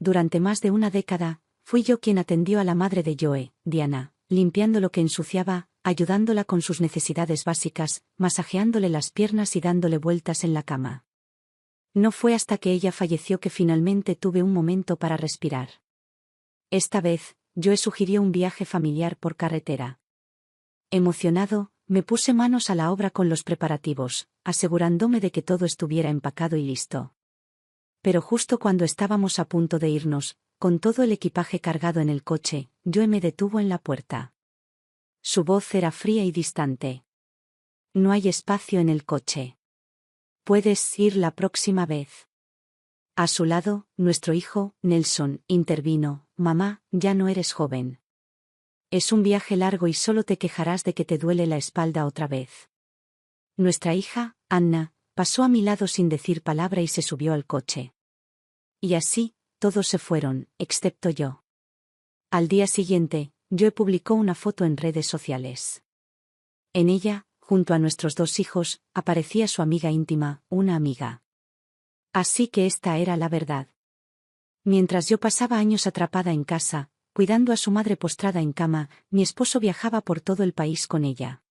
durante más de una década, fui yo quien atendió a la madre de Joe, Diana, limpiando lo que ensuciaba, ayudándola con sus necesidades básicas, masajeándole las piernas y dándole vueltas en la cama. No fue hasta que ella falleció que finalmente tuve un momento para respirar. Esta vez, Joe sugirió un viaje familiar por carretera. Emocionado, me puse manos a la obra con los preparativos, asegurándome de que todo estuviera empacado y listo. Pero justo cuando estábamos a punto de irnos, con todo el equipaje cargado en el coche, Joe me detuvo en la puerta. Su voz era fría y distante. No hay espacio en el coche. Puedes ir la próxima vez. A su lado, nuestro hijo, Nelson, intervino: mamá, ya no eres joven. Es un viaje largo y solo te quejarás de que te duele la espalda otra vez. Nuestra hija, Anna, pasó a mi lado sin decir palabra y se subió al coche. Y así, todos se fueron, excepto yo. Al día siguiente, Joe publicó una foto en redes sociales. En ella, junto a nuestros 2 hijos, aparecía su amiga íntima, una amiga. Así que esta era la verdad. Mientras yo pasaba años atrapada en casa, cuidando a su madre postrada en cama, mi esposo viajaba por todo el país con ella.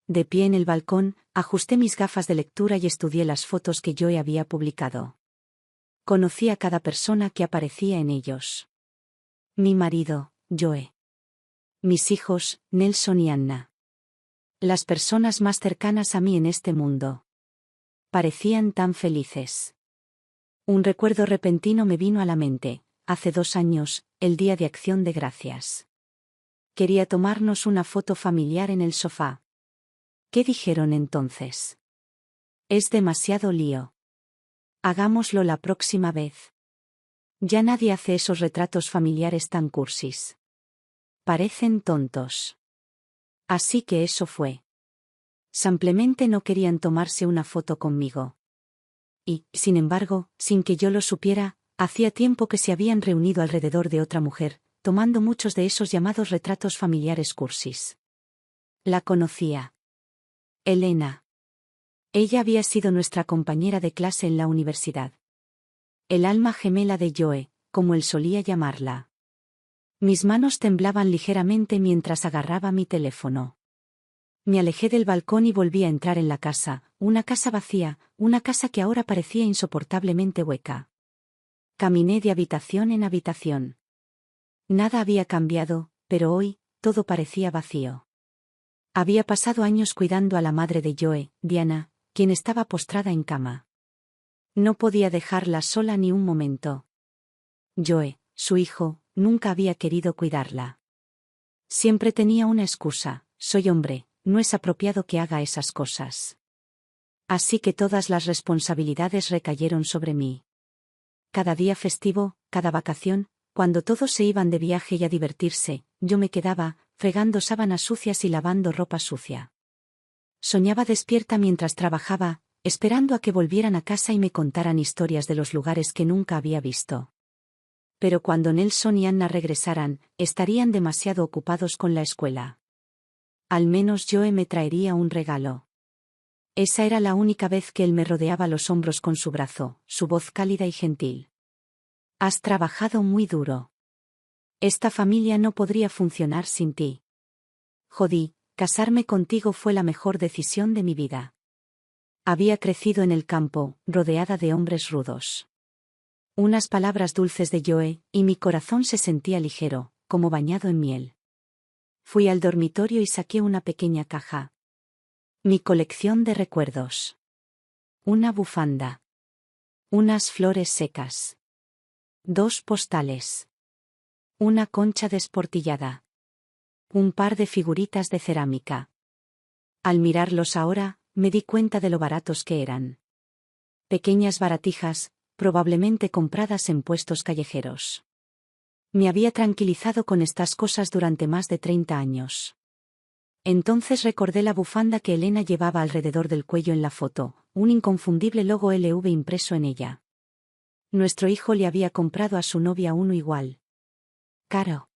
De pie en el balcón, ajusté mis gafas de lectura y estudié las fotos que Joe había publicado. Conocí a cada persona que aparecía en ellos. Mi marido, Joe. Mis hijos, Nelson y Anna. Las personas más cercanas a mí en este mundo. Parecían tan felices. Un recuerdo repentino me vino a la mente: hace 2 años, el Día de Acción de Gracias. Quería tomarnos una foto familiar en el sofá. ¿Qué dijeron entonces? Es demasiado lío. Hagámoslo la próxima vez. Ya nadie hace esos retratos familiares tan cursis. Parecen tontos. Así que eso fue. Simplemente no querían tomarse una foto conmigo. Y, sin embargo, sin que yo lo supiera, hacía tiempo que se habían reunido alrededor de otra mujer, tomando muchos de esos llamados retratos familiares cursis. La conocía. Elena. Ella había sido nuestra compañera de clase en la universidad. El alma gemela de Joe, como él solía llamarla. Mis manos temblaban ligeramente mientras agarraba mi teléfono. Me alejé del balcón y volví a entrar en la casa, una casa vacía, una casa que ahora parecía insoportablemente hueca. Caminé de habitación en habitación. Nada había cambiado, pero hoy, todo parecía vacío. Había pasado años cuidando a la madre de Joe, Diana, quien estaba postrada en cama. No podía dejarla sola ni un momento. Joe, su hijo, nunca había querido cuidarla. Siempre tenía una excusa: soy hombre, no es apropiado que haga esas cosas. Así que todas las responsabilidades recayeron sobre mí. Cada día festivo, cada vacación, cuando todos se iban de viaje y a divertirse, yo me quedaba, fregando sábanas sucias y lavando ropa sucia. Soñaba despierta mientras trabajaba, esperando a que volvieran a casa y me contaran historias de los lugares que nunca había visto. Pero cuando Nelson y Anna regresaran, estarían demasiado ocupados con la escuela. Al menos Joe me traería un regalo. Esa era la única vez que él me rodeaba los hombros con su brazo, su voz cálida y gentil. Has trabajado muy duro. Esta familia no podría funcionar sin ti. Jodí, casarme contigo fue la mejor decisión de mi vida. Había crecido en el campo, rodeada de hombres rudos. Unas palabras dulces de Joe, y mi corazón se sentía ligero, como bañado en miel. Fui al dormitorio y saqué una pequeña caja. Mi colección de recuerdos. Una bufanda. Unas flores secas. 2 postales. Una concha desportillada. Un par de figuritas de cerámica. Al mirarlos ahora, me di cuenta de lo baratos que eran. Pequeñas baratijas, probablemente compradas en puestos callejeros. Me había tranquilizado con estas cosas durante más de 30 años. Entonces recordé la bufanda que Elena llevaba alrededor del cuello en la foto, un inconfundible logo LV impreso en ella. Nuestro hijo le había comprado a su novia uno igual. Caro.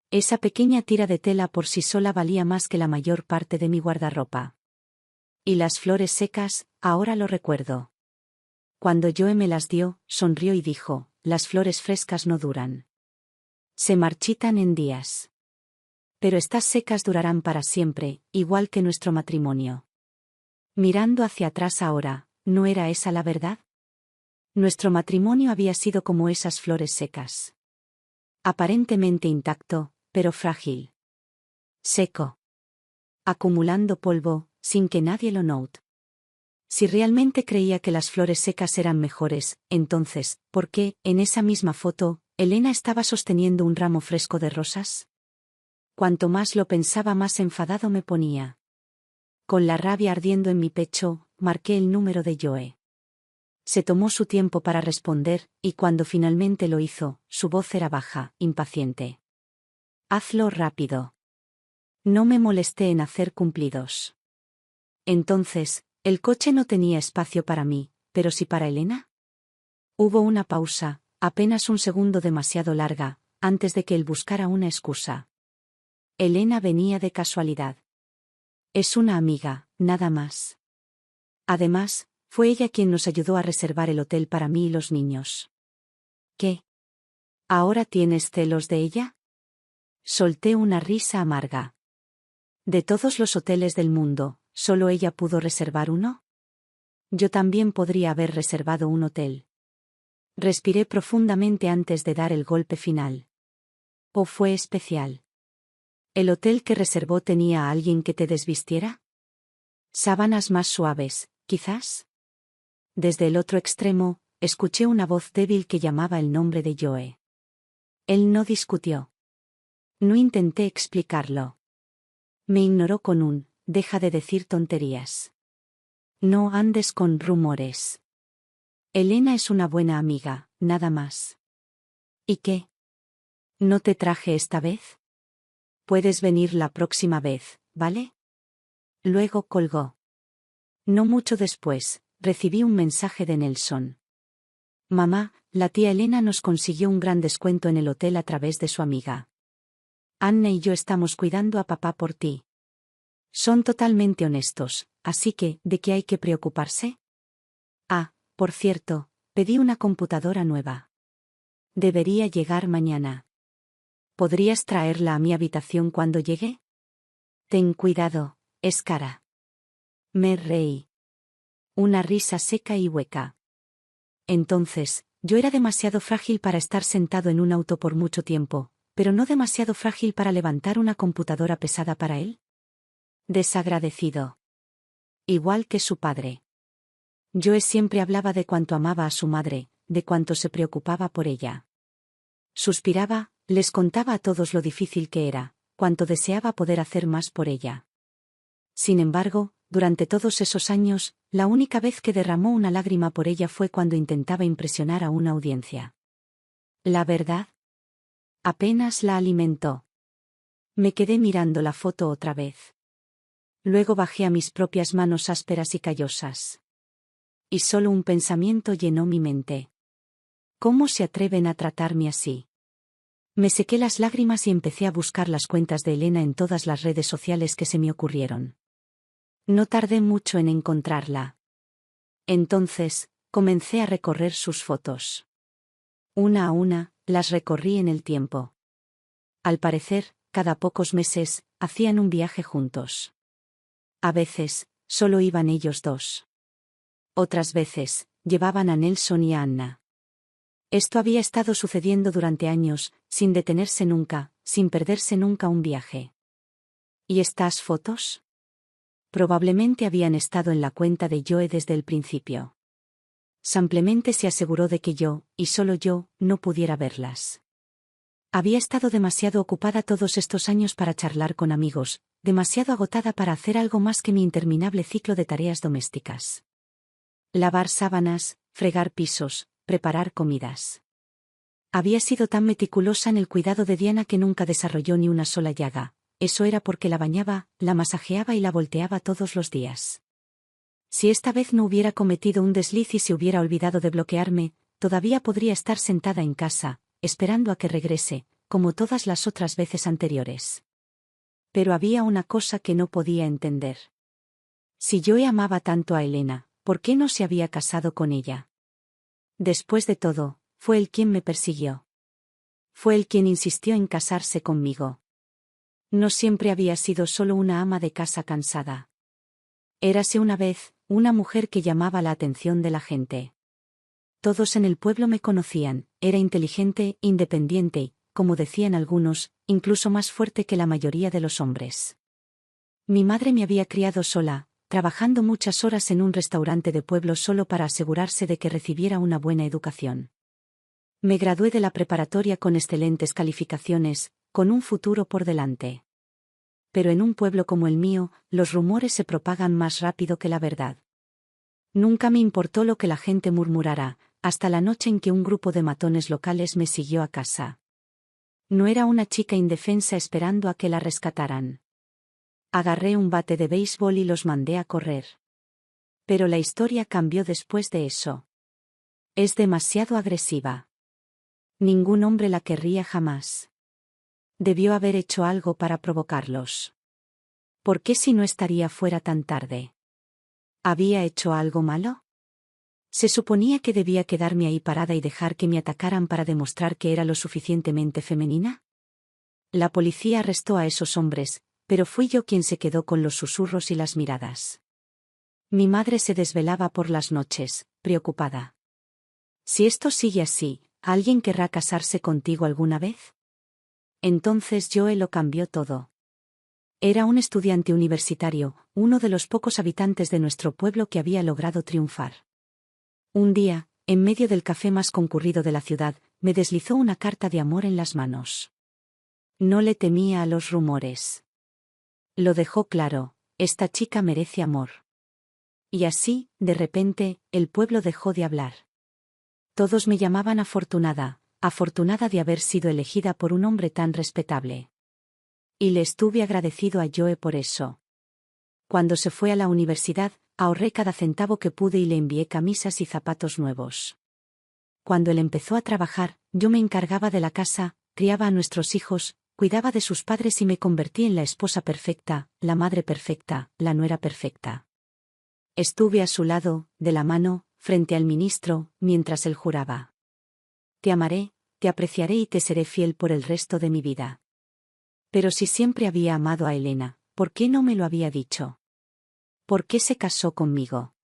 Esa pequeña tira de tela por sí sola valía más que la mayor parte de mi guardarropa. Y las flores secas, ahora lo recuerdo. Cuando Joe me las dio, sonrió y dijo: las flores frescas no duran. Se marchitan en días. Pero estas secas durarán para siempre, igual que nuestro matrimonio. Mirando hacia atrás ahora, ¿no era esa la verdad? Nuestro matrimonio había sido como esas flores secas. Aparentemente intacto, pero frágil. Seco. Acumulando polvo, sin que nadie lo note. Si realmente creía que las flores secas eran mejores, entonces, ¿por qué, en esa misma foto, Elena estaba sosteniendo un ramo fresco de rosas? Cuanto más lo pensaba, más enfadado me ponía. Con la rabia ardiendo en mi pecho, marqué el número de Joe. Se tomó su tiempo para responder, y cuando finalmente lo hizo, su voz era baja, impaciente. Hazlo rápido. No me molesté en hacer cumplidos. Entonces, ¿el coche no tenía espacio para mí, pero sí para Elena? Hubo una pausa, apenas un segundo demasiado larga, antes de que él buscara una excusa. Elena venía de casualidad. Es una amiga, nada más. Además, fue ella quien nos ayudó a reservar el hotel para mí y los niños. ¿Qué? ¿Ahora tienes celos de ella? Solté una risa amarga. De todos los hoteles del mundo, ¿solo ella pudo reservar uno? Yo también podría haber reservado un hotel. Respiré profundamente antes de dar el golpe final. ¿O fue especial? ¿El hotel que reservó tenía a alguien que te desvistiera? Sábanas más suaves, quizás. Desde el otro extremo, escuché una voz débil que llamaba el nombre de Joe. Él no discutió. No intenté explicarlo. Me ignoró con un, deja de decir tonterías. No andes con rumores. Elena es una buena amiga, nada más. ¿Y qué? ¿No te traje esta vez? Puedes venir la próxima vez, ¿vale? Luego colgó. No mucho después, recibí un mensaje de Nelson. Mamá, la tía Elena nos consiguió un gran descuento en el hotel a través de su amiga. Anna y yo estamos cuidando a papá por ti. Son totalmente honestos, así que, ¿de qué hay que preocuparse? Ah, por cierto, pedí una computadora nueva. Debería llegar mañana. ¿Podrías traerla a mi habitación cuando llegue? Ten cuidado, es cara. Me reí. Una risa seca y hueca. Entonces, yo era demasiado frágil para estar sentado en un auto por mucho tiempo, pero no demasiado frágil para levantar una computadora pesada para él. Desagradecido. Igual que su padre. Joe siempre hablaba de cuánto amaba a su madre, de cuánto se preocupaba por ella. Suspiraba, les contaba a todos lo difícil que era, cuánto deseaba poder hacer más por ella. Sin embargo, durante todos esos años, la única vez que derramó una lágrima por ella fue cuando intentaba impresionar a una audiencia. La verdad, apenas la alimentó. Me quedé mirando la foto otra vez. Luego bajé a mis propias manos ásperas y callosas. Y solo un pensamiento llenó mi mente. ¿Cómo se atreven a tratarme así? Me sequé las lágrimas y empecé a buscar las cuentas de Elena en todas las redes sociales que se me ocurrieron. No tardé mucho en encontrarla. Entonces, comencé a recorrer sus fotos. Una a una, las recorrí en el tiempo. Al parecer, cada pocos meses, hacían un viaje juntos. A veces, solo iban ellos dos. Otras veces, llevaban a Nelson y a Anna. Esto había estado sucediendo durante años, sin detenerse nunca, sin perderse nunca un viaje. ¿Y estas fotos? Probablemente habían estado en la cuenta de Joe desde el principio. Simplemente se aseguró de que yo, y solo yo, no pudiera verlas. Había estado demasiado ocupada todos estos años para charlar con amigos, demasiado agotada para hacer algo más que mi interminable ciclo de tareas domésticas. Lavar sábanas, fregar pisos, preparar comidas. Había sido tan meticulosa en el cuidado de Diana que nunca desarrolló ni una sola llaga. Eso era porque la bañaba, la masajeaba y la volteaba todos los días. Si esta vez no hubiera cometido un desliz y se hubiera olvidado de bloquearme, todavía podría estar sentada en casa, esperando a que regrese, como todas las otras veces anteriores. Pero había una cosa que no podía entender. Si Joe amaba tanto a Elena, ¿por qué no se había casado con ella? Después de todo, Fue él quien me persiguió. Fue él quien insistió en casarse conmigo. No siempre había sido solo una ama de casa cansada. Érase una vez, una mujer que llamaba la atención de la gente. Todos en el pueblo me conocían, era inteligente, independiente y, como decían algunos, incluso más fuerte que la mayoría de los hombres. Mi madre me había criado sola, trabajando muchas horas en un restaurante de pueblo solo para asegurarse de que recibiera una buena educación. Me gradué de la preparatoria con excelentes calificaciones, con un futuro por delante. Pero en un pueblo como el mío, los rumores se propagan más rápido que la verdad. Nunca me importó lo que la gente murmurara, hasta la noche en que un grupo de matones locales me siguió a casa. No era una chica indefensa esperando a que la rescataran. Agarré un bate de béisbol y los mandé a correr. Pero la historia cambió después de eso. Es demasiado agresiva. Ningún hombre la querría jamás. Debió haber hecho algo para provocarlos. ¿Por qué si no estaría fuera tan tarde? ¿Había hecho algo malo? Se suponía que debía quedarme ahí parada y dejar que me atacaran para demostrar que era lo suficientemente femenina. La policía arrestó a esos hombres, pero fui yo quien se quedó con los susurros y las miradas. Mi madre se desvelaba por las noches, preocupada. Si esto sigue así, ¿alguien querrá casarse contigo alguna vez? Entonces Joe lo cambió todo. Era un estudiante universitario, uno de los pocos habitantes de nuestro pueblo que había logrado triunfar. Un día, en medio del café más concurrido de la ciudad, me deslizó una carta de amor en las manos. No le temía a los rumores. Lo dejó claro, esta chica merece amor. Y así, de repente, el pueblo dejó de hablar. Todos me llamaban afortunada, afortunada de haber sido elegida por un hombre tan respetable. Y le estuve agradecido a Joe por eso. Cuando se fue a la universidad, ahorré cada centavo que pude y le envié camisas y zapatos nuevos. Cuando él empezó a trabajar, yo me encargaba de la casa, criaba a nuestros hijos, cuidaba de sus padres y me convertí en la esposa perfecta, la madre perfecta, la nuera perfecta. Estuve a su lado, de la mano, frente al ministro, mientras él juraba. Te amaré, te apreciaré y te seré fiel por el resto de mi vida. Pero si siempre había amado a Elena, ¿por qué no me lo había dicho? ¿Por qué se casó conmigo?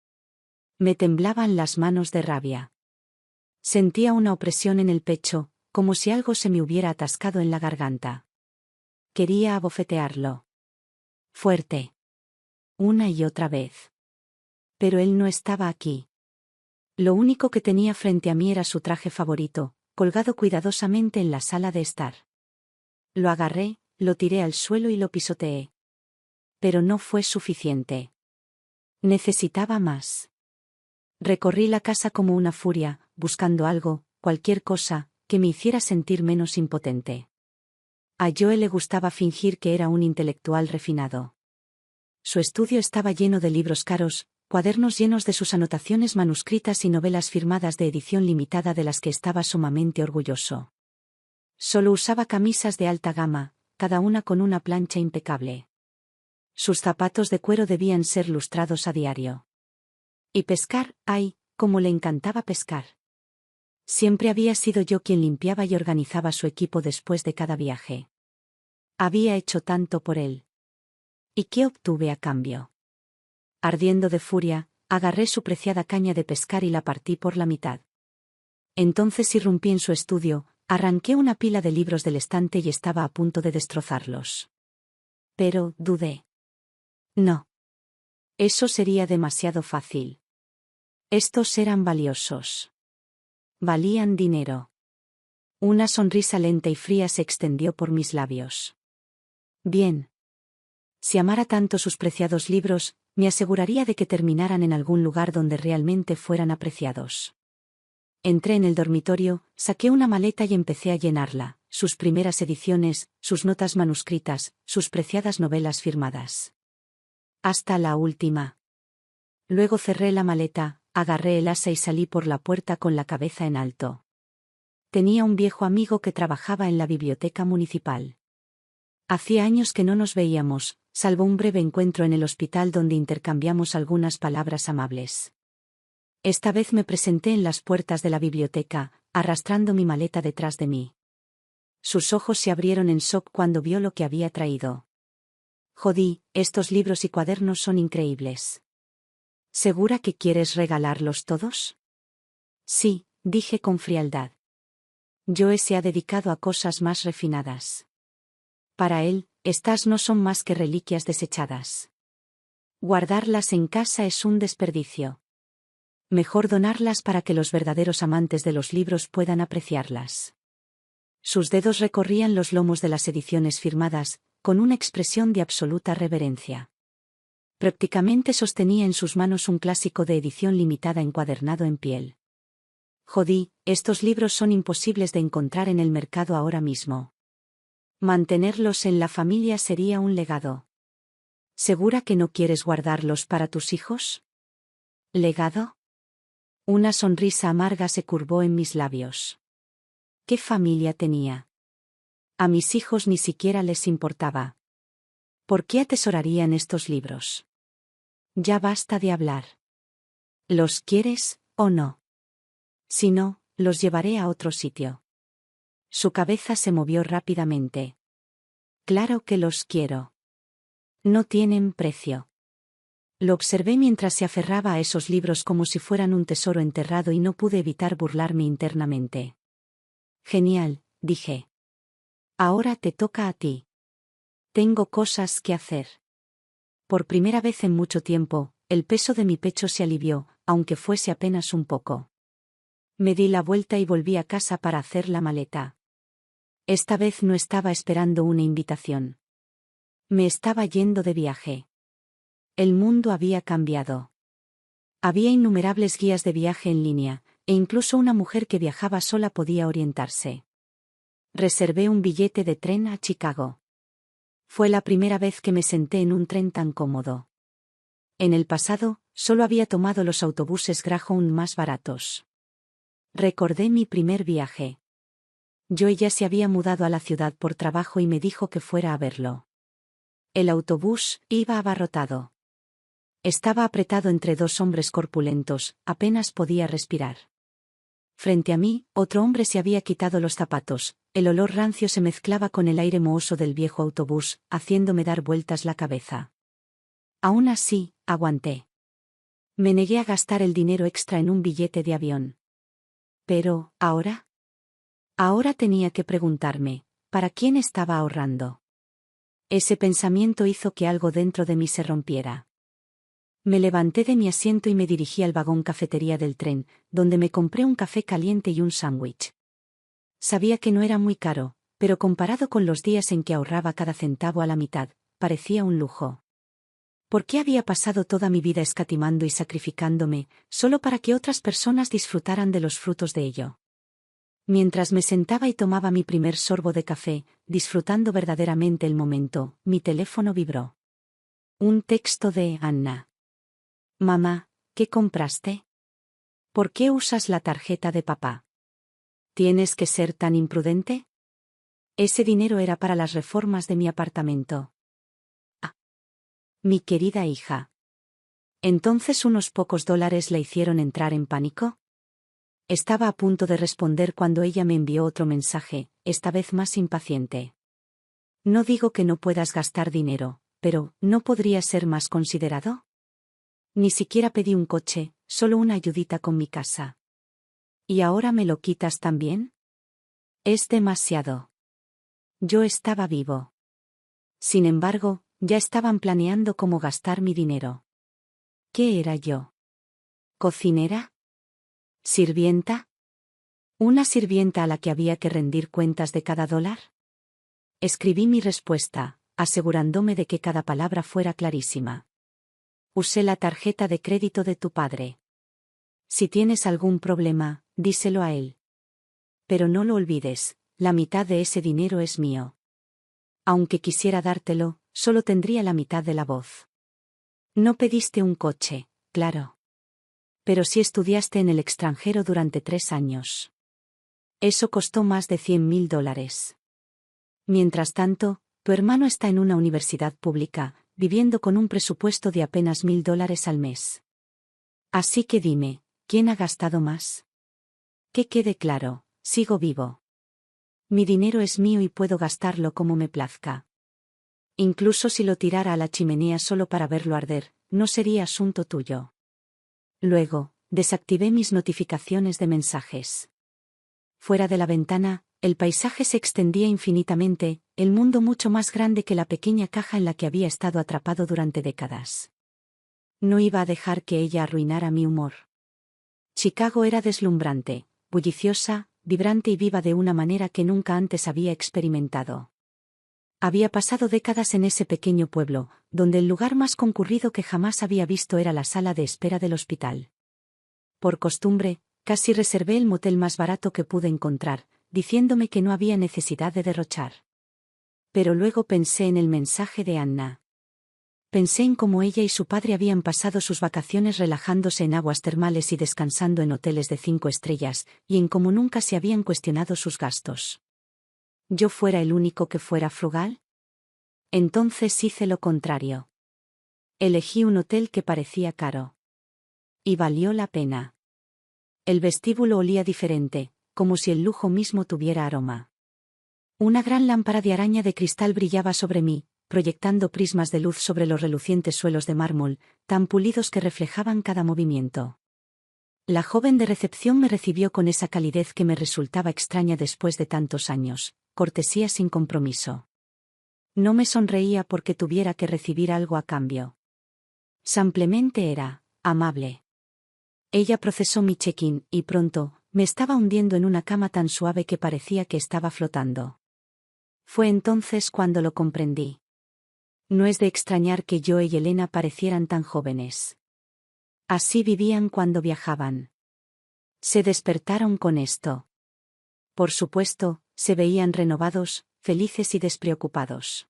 Me temblaban las manos de rabia. Sentía una opresión en el pecho, como si algo se me hubiera atascado en la garganta. Quería abofetearlo. Fuerte. Una y otra vez. Pero él no estaba aquí. Lo único que tenía frente a mí era su traje favorito, colgado cuidadosamente en la sala de estar. Lo agarré, lo tiré al suelo y lo pisoteé. Pero no fue suficiente. Necesitaba más. Recorrí la casa como una furia, buscando algo, cualquier cosa, que me hiciera sentir menos impotente. A Joe le gustaba fingir que era un intelectual refinado. Su estudio estaba lleno de libros caros, cuadernos llenos de sus anotaciones manuscritas y novelas firmadas de edición limitada de las que estaba sumamente orgulloso. Solo usaba camisas de alta gama, cada una con una plancha impecable. Sus zapatos de cuero debían ser lustrados a diario. Y pescar, ay, cómo le encantaba pescar. Siempre había sido yo quien limpiaba y organizaba su equipo después de cada viaje. Había hecho tanto por él. ¿Y qué obtuve a cambio? Ardiendo de furia, agarré su preciada caña de pescar y la partí por la mitad. Entonces irrumpí en su estudio, arranqué una pila de libros del estante y estaba a punto de destrozarlos. Pero, dudé. No. Eso sería demasiado fácil. Estos eran valiosos. Valían dinero. Una sonrisa lenta y fría se extendió por mis labios. Bien. Si amara tanto sus preciados libros, me aseguraría de que terminaran en algún lugar donde realmente fueran apreciados. Entré en el dormitorio, saqué una maleta y empecé a llenarla, sus primeras ediciones, sus notas manuscritas, sus preciadas novelas firmadas. Hasta la última. Luego cerré la maleta, agarré el asa y salí por la puerta con la cabeza en alto. Tenía un viejo amigo que trabajaba en la biblioteca municipal. Hacía años que no nos veíamos, salvo un breve encuentro en el hospital donde intercambiamos algunas palabras amables. Esta vez me presenté en las puertas de la biblioteca, arrastrando mi maleta detrás de mí. Sus ojos se abrieron en shock cuando vio lo que había traído. Jodí, estos libros y cuadernos son increíbles. ¿Segura que quieres regalarlos todos? Sí, dije con frialdad. Joe se ha dedicado a cosas más refinadas. Para él, estas no son más que reliquias desechadas. Guardarlas en casa es un desperdicio. Mejor donarlas para que los verdaderos amantes de los libros puedan apreciarlas. Sus dedos recorrían los lomos de las ediciones firmadas, con una expresión de absoluta reverencia. Prácticamente sostenía en sus manos un clásico de edición limitada encuadernado en piel. Jodí, estos libros son imposibles de encontrar en el mercado ahora mismo. Mantenerlos en la familia sería un legado. ¿Segura que no quieres guardarlos para tus hijos? ¿Legado? Una sonrisa amarga se curvó en mis labios. ¿Qué familia tenía? A mis hijos ni siquiera les importaba. ¿Por qué atesorarían estos libros? Ya basta de hablar. ¿Los quieres, o no? Si no, los llevaré a otro sitio. Su cabeza se movió rápidamente. Claro que los quiero. No tienen precio. Lo observé mientras se aferraba a esos libros como si fueran un tesoro enterrado y no pude evitar burlarme internamente. Genial, dije. Ahora te toca a ti. Tengo cosas que hacer. Por primera vez en mucho tiempo, el peso de mi pecho se alivió, aunque fuese apenas un poco. Me di la vuelta y volví a casa para hacer la maleta. Esta vez no estaba esperando una invitación. Me estaba yendo de viaje. El mundo había cambiado. Había innumerables guías de viaje en línea, e incluso una mujer que viajaba sola podía orientarse. Reservé un billete de tren a Chicago. Fue la primera vez que me senté en un tren tan cómodo. En el pasado, solo había tomado los autobuses Greyhound más baratos. Recordé mi primer viaje. Joe ya se había mudado a la ciudad por trabajo y me dijo que fuera a verlo. El autobús iba abarrotado. Estaba apretado entre dos hombres corpulentos, apenas podía respirar. Frente a mí, otro hombre se había quitado los zapatos, el olor rancio se mezclaba con el aire mohoso del viejo autobús, haciéndome dar vueltas la cabeza. Aún así, aguanté. Me negué a gastar el dinero extra en un billete de avión. Pero, ¿ahora? Ahora tenía que preguntarme, ¿para quién estaba ahorrando? Ese pensamiento hizo que algo dentro de mí se rompiera. Me levanté de mi asiento y me dirigí al vagón cafetería del tren, donde me compré un café caliente y un sándwich. Sabía que no era muy caro, pero comparado con los días en que ahorraba cada centavo a la mitad, parecía un lujo. ¿Por qué había pasado toda mi vida escatimando y sacrificándome, solo para que otras personas disfrutaran de los frutos de ello? Mientras me sentaba y tomaba mi primer sorbo de café, disfrutando verdaderamente el momento, mi teléfono vibró. Un texto de Anna. Mamá, ¿qué compraste? ¿Por qué usas la tarjeta de papá? ¿Tienes que ser tan imprudente? Ese dinero era para las reformas de mi apartamento. Ah. Mi querida hija. ¿Entonces unos pocos dólares la hicieron entrar en pánico? Estaba a punto de responder cuando ella me envió otro mensaje, esta vez más impaciente. No digo que no puedas gastar dinero, pero ¿no podría ser más considerado? Ni siquiera pedí un coche, solo una ayudita con mi casa. ¿Y ahora me lo quitas también? Es demasiado. Yo estaba vivo. Sin embargo, ya estaban planeando cómo gastar mi dinero. ¿Qué era yo? ¿Cocinera? ¿Sirvienta? ¿Una sirvienta a la que había que rendir cuentas de cada dólar? Escribí mi respuesta, asegurándome de que cada palabra fuera clarísima. Usé la tarjeta de crédito de tu padre. Si tienes algún problema, díselo a él. Pero no lo olvides, la mitad de ese dinero es mío. Aunque quisiera dártelo, solo tendría la mitad de la voz. No pediste un coche, claro. Pero sí estudiaste en el extranjero durante 3 años. Eso costó más de $100.000. Mientras tanto, tu hermano está en una universidad pública, viviendo con un presupuesto de apenas $1.000 al mes. Así que dime, ¿quién ha gastado más? Que quede claro, Sigo vivo. Mi dinero es mío y puedo gastarlo como me plazca. Incluso si lo tirara a la chimenea solo para verlo arder, no sería asunto tuyo. Luego, desactivé mis notificaciones de mensajes. Fuera de la ventana, el paisaje se extendía infinitamente, el mundo mucho más grande que la pequeña caja en la que había estado atrapado durante décadas. No iba a dejar que ella arruinara mi humor. Chicago era deslumbrante, bulliciosa, vibrante y viva de una manera que nunca antes había experimentado. Había pasado décadas en ese pequeño pueblo, donde el lugar más concurrido que jamás había visto era la sala de espera del hospital. Por costumbre, casi reservé el motel más barato que pude encontrar, diciéndome que no había necesidad de derrochar. Pero luego pensé en el mensaje de Anna. Pensé en cómo ella y su padre habían pasado sus vacaciones relajándose en aguas termales y descansando en hoteles de 5 estrellas, y en cómo nunca se habían cuestionado sus gastos. ¿Yo fuera el único que fuera frugal? Entonces hice lo contrario. Elegí un hotel que parecía caro. Y valió la pena. El vestíbulo olía diferente, como si el lujo mismo tuviera aroma. Una gran lámpara de araña de cristal brillaba sobre mí, proyectando prismas de luz sobre los relucientes suelos de mármol, tan pulidos que reflejaban cada movimiento. La joven de recepción me recibió con esa calidez que me resultaba extraña después de tantos años, cortesía sin compromiso. No me sonreía porque tuviera que recibir algo a cambio. Simplemente era amable. Ella procesó mi check-in y pronto, me estaba hundiendo en una cama tan suave que parecía que estaba flotando. Fue entonces cuando lo comprendí. No es de extrañar que Joe y Elena parecieran tan jóvenes. Así vivían cuando viajaban. Se despertaron con esto. Por supuesto, se veían renovados, felices y despreocupados.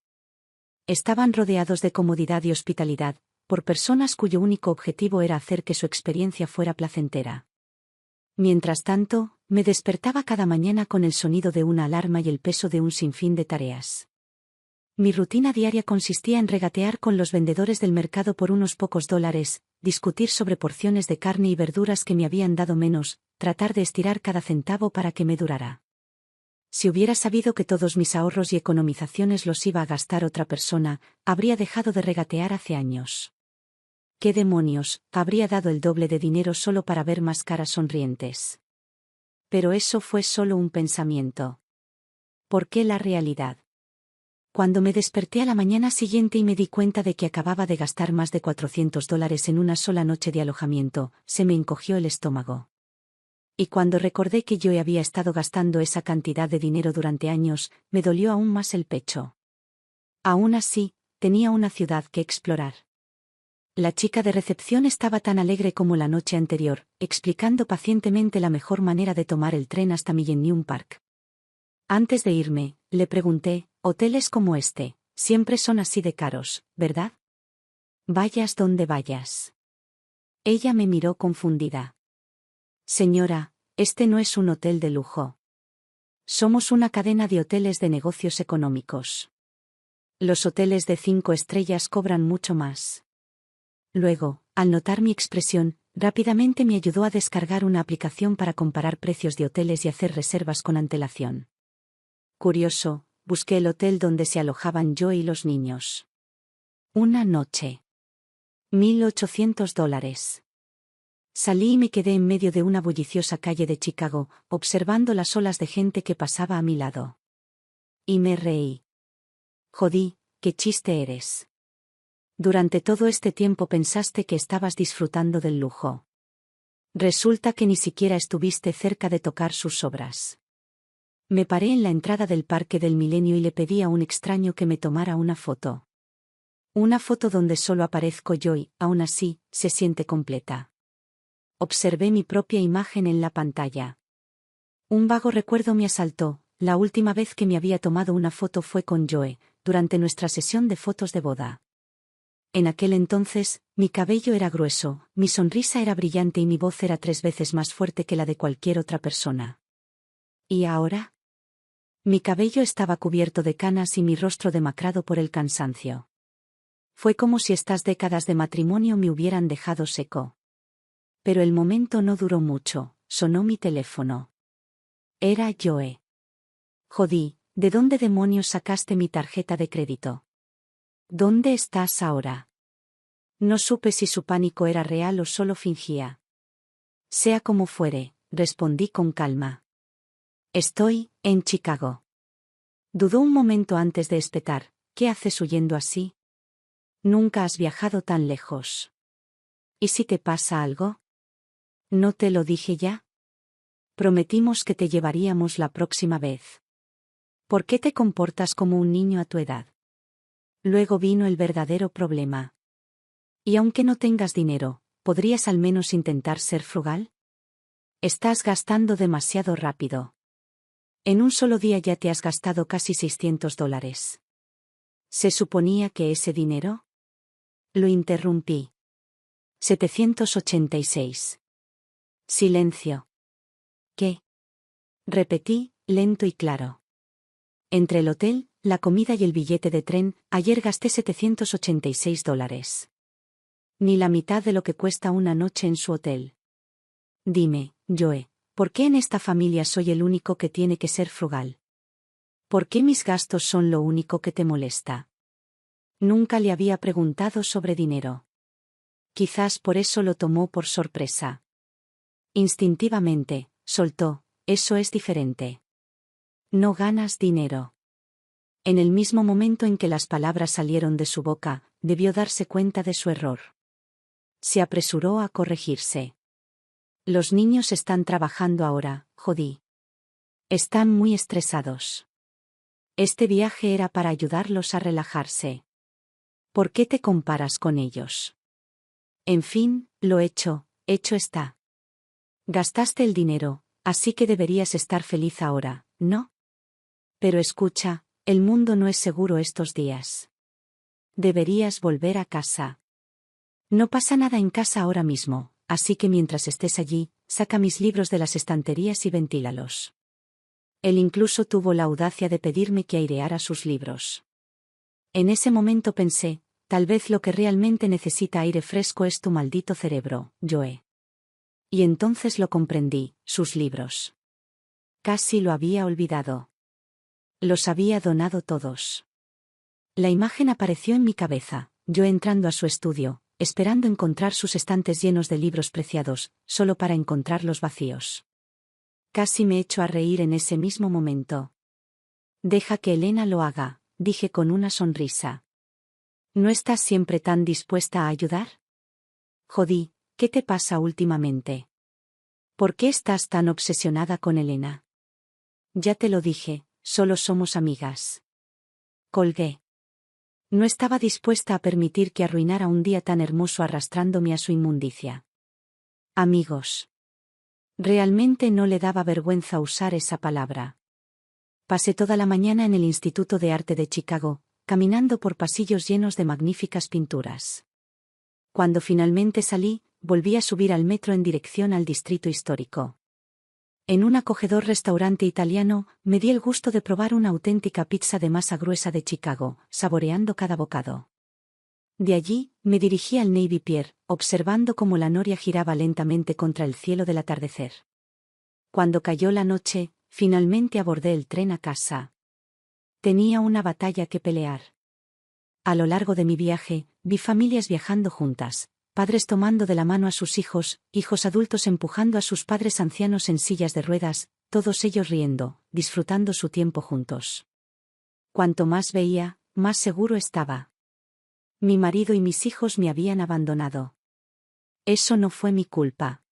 Estaban rodeados de comodidad y hospitalidad, por personas cuyo único objetivo era hacer que su experiencia fuera placentera. Mientras tanto, me despertaba cada mañana con el sonido de una alarma y el peso de un sinfín de tareas. Mi rutina diaria consistía en regatear con los vendedores del mercado por unos pocos dólares, discutir sobre porciones de carne y verduras que me habían dado menos, tratar de estirar cada centavo para que me durara. Si hubiera sabido que todos mis ahorros y economizaciones los iba a gastar otra persona, habría dejado de regatear hace años. ¿Qué demonios? Habría dado el doble de dinero solo para ver más caras sonrientes. Pero eso fue solo un pensamiento. ¿Por qué la realidad? Cuando me desperté a la mañana siguiente y me di cuenta de que acababa de gastar más de $400 en una sola noche de alojamiento, se me encogió el estómago. Y cuando recordé que yo había estado gastando esa cantidad de dinero durante años, me dolió aún más el pecho. Aún así, tenía una ciudad que explorar. La chica de recepción estaba tan alegre como la noche anterior, explicando pacientemente la mejor manera de tomar el tren hasta Millennium Park. Antes de irme, le pregunté, hoteles como este, siempre son así de caros, ¿verdad? Vayas donde vayas. Ella me miró confundida. Señora, este no es un hotel de lujo. Somos una cadena de hoteles de negocios económicos. Los hoteles de 5 estrellas cobran mucho más. Luego, al notar mi expresión, rápidamente me ayudó a descargar una aplicación para comparar precios de hoteles y hacer reservas con antelación. Curioso, busqué el hotel donde se alojaban yo y los niños. Una noche. $1,800. Salí y me quedé en medio de una bulliciosa calle de Chicago, observando las olas de gente que pasaba a mi lado. Y me reí. Jodí, qué chiste eres. Durante todo este tiempo pensaste que estabas disfrutando del lujo. Resulta que ni siquiera estuviste cerca de tocar sus obras. Me paré en la entrada del Parque del Milenio y le pedí a un extraño que me tomara una foto. Una foto donde solo aparezco yo y, aún así, se siente completa. Observé mi propia imagen en la pantalla. Un vago recuerdo me asaltó. La última vez que me había tomado una foto fue con Joe, durante nuestra sesión de fotos de boda. En aquel entonces, mi cabello era grueso, mi sonrisa era brillante y mi voz era 3 veces más fuerte que la de cualquier otra persona. ¿Y ahora? Mi cabello estaba cubierto de canas y mi rostro demacrado por el cansancio. Fue como si estas décadas de matrimonio me hubieran dejado seco. Pero el momento no duró mucho, sonó mi teléfono. Era Joe. Jodí, ¿de dónde demonios sacaste mi tarjeta de crédito? ¿Dónde estás ahora? No supe si su pánico era real o solo fingía. Sea como fuere, respondí con calma. Estoy en Chicago. Dudó un momento antes de espetar. ¿Qué haces huyendo así? Nunca has viajado tan lejos. ¿Y si te pasa algo? ¿No te lo dije ya? Prometimos que te llevaríamos la próxima vez. ¿Por qué te comportas como un niño a tu edad? Luego vino el verdadero problema. Y aunque no tengas dinero, ¿podrías al menos intentar ser frugal? Estás gastando demasiado rápido. En un solo día ya te has gastado casi $600. ¿Se suponía que ese dinero? Lo interrumpí. 786. Silencio. ¿Qué? Repetí, lento y claro. Entre el hotel, la comida y el billete de tren, ayer gasté $786. Ni la mitad de lo que cuesta una noche en su hotel. Dime, Joe, ¿por qué en esta familia soy el único que tiene que ser frugal? ¿Por qué mis gastos son lo único que te molesta? Nunca le había preguntado sobre dinero. Quizás por eso lo tomó por sorpresa. Instintivamente, soltó, eso es diferente. No ganas dinero. En el mismo momento en que las palabras salieron de su boca, debió darse cuenta de su error. Se apresuró a corregirse. Los niños están trabajando ahora, Jodí. Están muy estresados. Este viaje era para ayudarlos a relajarse. ¿Por qué te comparas con ellos? En fin, lo hecho está. Gastaste el dinero, así que deberías estar feliz ahora, ¿no? Pero escucha, el mundo no es seguro estos días. Deberías volver a casa. No pasa nada en casa ahora mismo, así que mientras estés allí, saca mis libros de las estanterías y ventílalos. Él incluso tuvo la audacia de pedirme que aireara sus libros. En ese momento pensé, tal vez lo que realmente necesita aire fresco es tu maldito cerebro, Joe. Y entonces lo comprendí, sus libros. Casi lo había olvidado. Los había donado todos. La imagen apareció en mi cabeza, yo entrando a su estudio, esperando encontrar sus estantes llenos de libros preciados, solo para encontrarlos vacíos. Casi me echo a reír en ese mismo momento. Deja que Elena lo haga, dije con una sonrisa. ¿No estás siempre tan dispuesta a ayudar? Jodí, ¿qué te pasa últimamente? ¿Por qué estás tan obsesionada con Elena? Ya te lo dije, solo somos amigas. Colgué. No estaba dispuesta a permitir que arruinara un día tan hermoso arrastrándome a su inmundicia. Amigos. Realmente no le daba vergüenza usar esa palabra. Pasé toda la mañana en el Instituto de Arte de Chicago, caminando por pasillos llenos de magníficas pinturas. Cuando finalmente salí, volví a subir al metro en dirección al distrito histórico. En un acogedor restaurante italiano, me di el gusto de probar una auténtica pizza de masa gruesa de Chicago, saboreando cada bocado. De allí, me dirigí al Navy Pier, observando cómo la noria giraba lentamente contra el cielo del atardecer. Cuando cayó la noche, finalmente abordé el tren a casa. Tenía una batalla que pelear. A lo largo de mi viaje, vi familias viajando juntas, padres tomando de la mano a sus hijos, hijos adultos empujando a sus padres ancianos en sillas de ruedas, todos ellos riendo, disfrutando su tiempo juntos. Cuanto más veía, más seguro estaba. Mi marido y mis hijos me habían abandonado. Eso no fue mi culpa.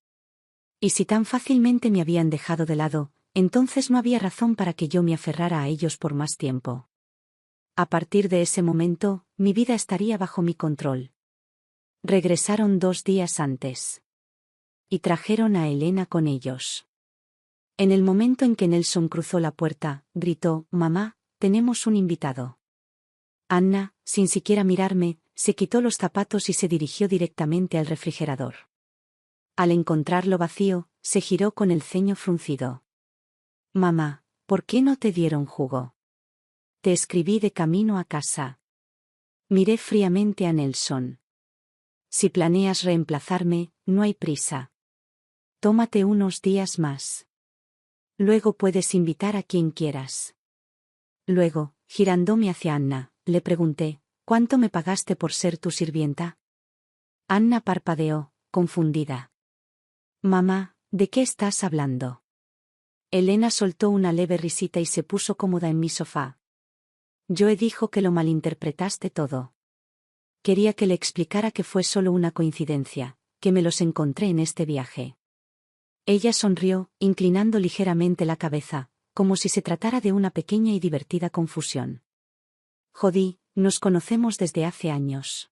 Y si tan fácilmente me habían dejado de lado, entonces no había razón para que yo me aferrara a ellos por más tiempo. A partir de ese momento, mi vida estaría bajo mi control. Regresaron 2 días antes. Y trajeron a Elena con ellos. En el momento en que Nelson cruzó la puerta, gritó, «Mamá, tenemos un invitado». Anna, sin siquiera mirarme, se quitó los zapatos y se dirigió directamente al refrigerador. Al encontrarlo vacío, se giró con el ceño fruncido. «Mamá, ¿por qué no te dieron jugo? Te escribí de camino a casa». Miré fríamente a Nelson. «Si planeas reemplazarme, no hay prisa. Tómate unos días más». Luego puedes invitar a quien quieras. Luego, girándome hacia Anna, le pregunté, ¿cuánto me pagaste por ser tu sirvienta? Anna parpadeó, confundida. Mamá, ¿de qué estás hablando? Elena soltó una leve risita y se puso cómoda en mi sofá. Joe dijo que lo malinterpretaste todo. Quería que le explicara que fue solo una coincidencia, que me los encontré en este viaje. Ella sonrió, inclinando ligeramente la cabeza, como si se tratara de una pequeña y divertida confusión. Jodí, nos conocemos desde hace años.